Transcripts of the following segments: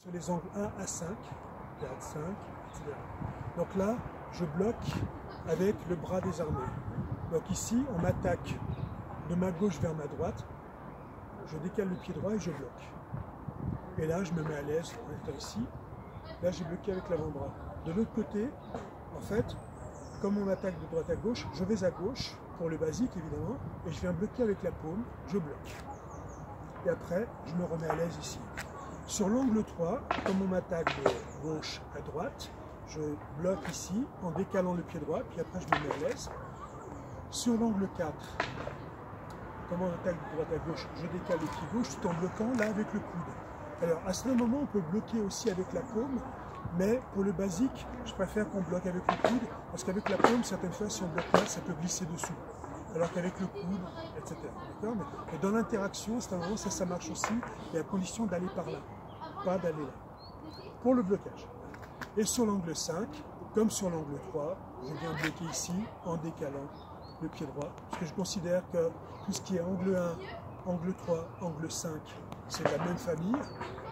Sur les angles 1 à 5, 4, 5, etc. Donc là, je bloque avec le bras désarmé. Donc ici, on m'attaque de ma gauche vers ma droite, je décale le pied droit et je bloque. Et là, je me mets à l'aise en étant ici. Là, j'ai bloqué avec l'avant-bras. De l'autre côté, en fait, comme on m'attaque de droite à gauche, je vais à gauche, pour le basique évidemment, et je viens bloquer avec la paume, je bloque. Et après, je me remets à l'aise ici. Sur l'angle 3, comme on m'attaque de gauche à droite, je bloque ici en décalant le pied droit, puis après je me mets à l'aise. Sur l'angle 4, comme on attaque de droite à gauche, je décale le pied gauche tout en bloquant là avec le coude. Alors à ce moment, on peut bloquer aussi avec la paume, mais pour le basique, je préfère qu'on bloque avec le coude, parce qu'avec la paume, certaines fois, si on bloque là, ça peut glisser dessous. Alors qu'avec le coude, etc. Mais dans l'interaction, c'est un moment, ça marche aussi, et à condition d'aller par là, pas d'aller là. Pour le blocage. Et sur l'angle 5, comme sur l'angle 3, je viens bloquer ici en décalant le pied droit, parce que je considère que tout ce qui est angle 1, angle 3, angle 5, c'est la même famille,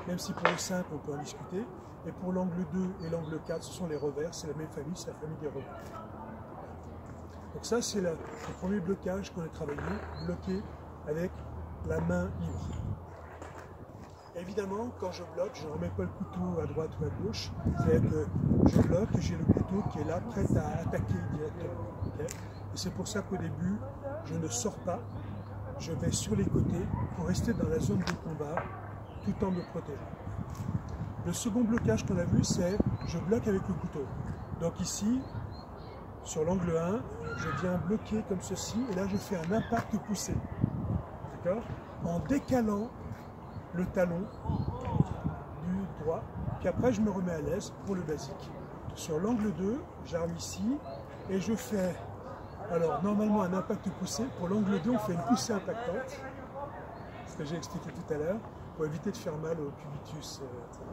même si pour le 5, on peut en discuter. Et pour l'angle 2 et l'angle 4, ce sont les revers, c'est la même famille, c'est la famille des revers. Donc ça, c'est le premier blocage qu'on a travaillé, bloqué avec la main libre. Évidemment, quand je bloque, je ne remets pas le couteau à droite ou à gauche, c'est-à-dire que je bloque et j'ai le couteau qui est là, prêt à attaquer directement. Okay, et c'est pour ça qu'au début, je ne sors pas, je vais sur les côtés pour rester dans la zone de combat tout en me protégeant. Le second blocage qu'on a vu, c'est je bloque avec le couteau. Donc ici, sur l'angle 1, je viens bloquer comme ceci, et là je fais un impact poussé. D'accord? En décalant le talon du droit, puis après je me remets à l'aise pour le basique. Sur l'angle 2, j'arme ici, et je fais, alors normalement un impact poussé, pour l'angle 2 on fait une poussée impactante, ce que j'ai expliqué tout à l'heure, pour éviter de faire mal au cubitus, etc.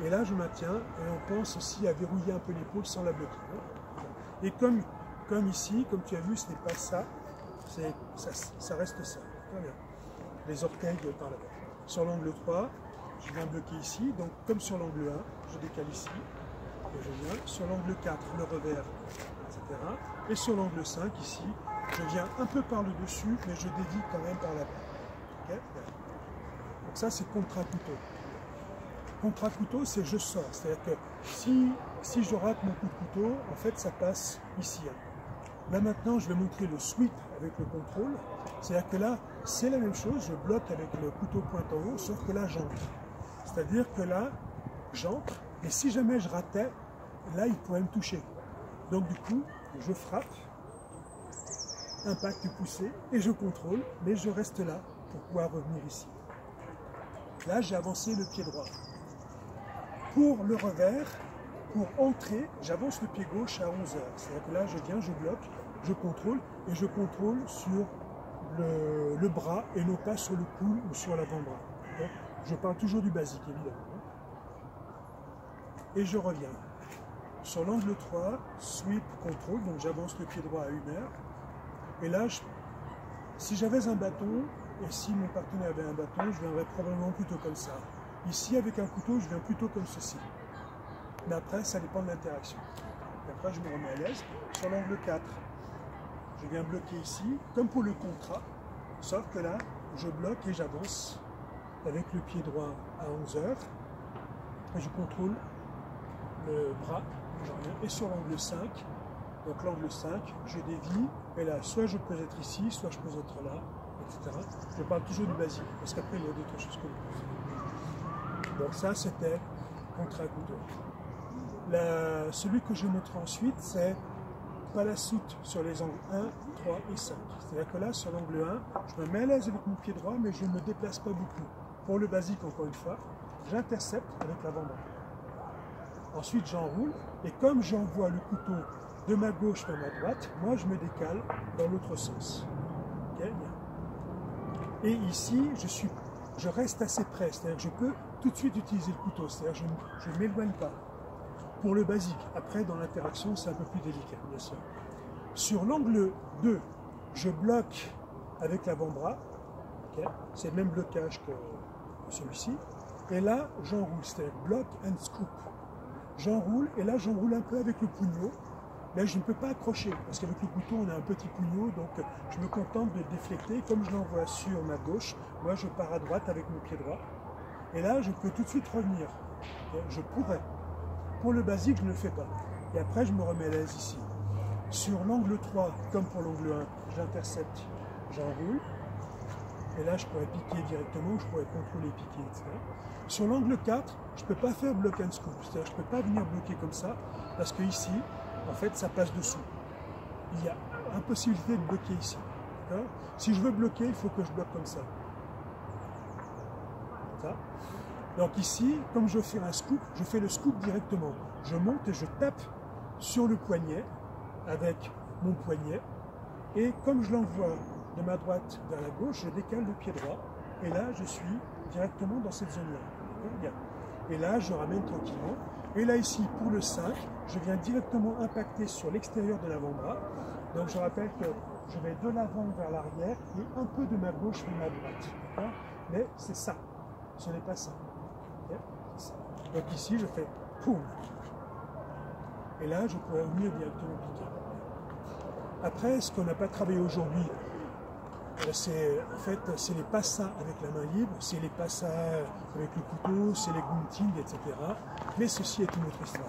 Et là je maintiens, et on pense aussi à verrouiller un peu l'épaule sans la bloquer. Et comme ici, comme tu as vu, ce n'est pas ça, ça reste ça. Les orteils par là-bas. Sur l'angle 3, je viens bloquer ici, donc comme sur l'angle 1, je décale ici, et je viens. Sur l'angle 4, le revers, etc. Et sur l'angle 5, ici, je viens un peu par le dessus, mais je dévie quand même par là-bas. Okay, donc ça, c'est contre-couteau. Contre-couteau, c'est je sors. C'est-à-dire que si je rate mon coup de couteau, en fait, ça passe ici. Là, maintenant, je vais montrer le sweep avec le contrôle. C'est-à-dire que là, c'est la même chose. Je bloque avec le couteau pointe en haut, sauf que là, j'entre. C'est-à-dire que là, j'entre, et si jamais je ratais, là, il pourrait me toucher. Donc, du coup, je frappe, impact poussé, et je contrôle, mais je reste là pour pouvoir revenir ici. Là, j'ai avancé le pied droit. Pour le revers, pour entrer, j'avance le pied gauche à 11 heures. C'est-à-dire que là, je viens, je bloque, je contrôle, et je contrôle sur le bras et non pas sur le cou ou sur l'avant-bras. Je parle toujours du basique, évidemment. Et je reviens. Sur l'angle 3, sweep, contrôle, donc j'avance le pied droit à 1 heure. Et là, si j'avais un bâton, et si mon partenaire avait un bâton, je viendrais probablement plutôt comme ça. Ici, avec un couteau, je viens plutôt comme ceci. Mais après, ça dépend de l'interaction. Après, je me remets à l'aise. Sur l'angle 4, je viens bloquer ici, comme pour le contrat, sauf que là, je bloque et j'avance avec le pied droit à 11 heures. Et je contrôle le bras. Et sur l'angle 5, donc l'angle 5, je dévie. Et là, soit je peux être ici, soit je peux être là, etc. Je parle toujours du basique, parce qu'après, il y a d'autres choses que vous pouvez. Donc ça, c'était contre-couteau. Celui que je montre ensuite, c'est parachute sur les angles 1, 3 et 5. C'est-à-dire que là, sur l'angle 1, je me mets à l'aise avec mon pied droit, mais je ne me déplace pas beaucoup. Pour le basique, encore une fois, j'intercepte avec l'avant-bras. Ensuite, j'enroule, et comme j'envoie le couteau de ma gauche vers ma droite, moi, je me décale dans l'autre sens. Okay, bien. Et ici, je reste assez près, c'est-à-dire que je peux tout de suite utiliser le couteau, c'est-à-dire que je ne m'éloigne pas. Pour le basique, après dans l'interaction c'est un peu plus délicat, bien sûr. Sur l'angle 2, je bloque avec l'avant-bras, okay, c'est le même blocage que celui-ci, Et là, j'enroule, c'est-à-dire block and scoop. J'enroule, et là, j'enroule un peu avec le pugno. Là, je ne peux pas accrocher, parce qu'avec le couteau, on a un petit pugno, donc je me contente de déflecter. Comme je l'envoie sur ma gauche, moi, je pars à droite avec mon pied droit. Et là, je peux tout de suite revenir. Je pourrais. Pour le basique, je ne le fais pas. Et après, je me remets à l'aise ici. Sur l'angle 3, comme pour l'angle 1, j'intercepte, j'enroule. Et là, je pourrais piquer directement, je pourrais contrôler, piquer, etc. Sur l'angle 4, je ne peux pas faire block and scoop. C'est-à-dire, je ne peux pas venir bloquer comme ça, parce que ici, en fait, ça passe dessous. Il y a impossibilité de bloquer ici. Si je veux bloquer, il faut que je bloque comme ça. Donc ici, comme je veux faire un scoop, je fais le scoop directement. Je monte et je tape sur le poignet avec mon poignet. Et comme je l'envoie de ma droite vers la gauche, je décale le pied droit. Et là, je suis directement dans cette zone-là. Et là, je ramène tranquillement. Et là, ici, pour le 5, je viens directement impacter sur l'extérieur de l'avant-bras. Donc, je rappelle que je vais de l'avant vers l'arrière et un peu de ma gauche vers ma droite. Mais c'est ça. Ce n'est pas ça. Donc ici, je fais poum. Et là, je pourrais venir directement piquer. Après, ce qu'on n'a pas travaillé aujourd'hui, c'est en fait, c'est les passas avec la main libre, c'est les passas avec le couteau, c'est les gunting, etc. Mais ceci est une autre histoire.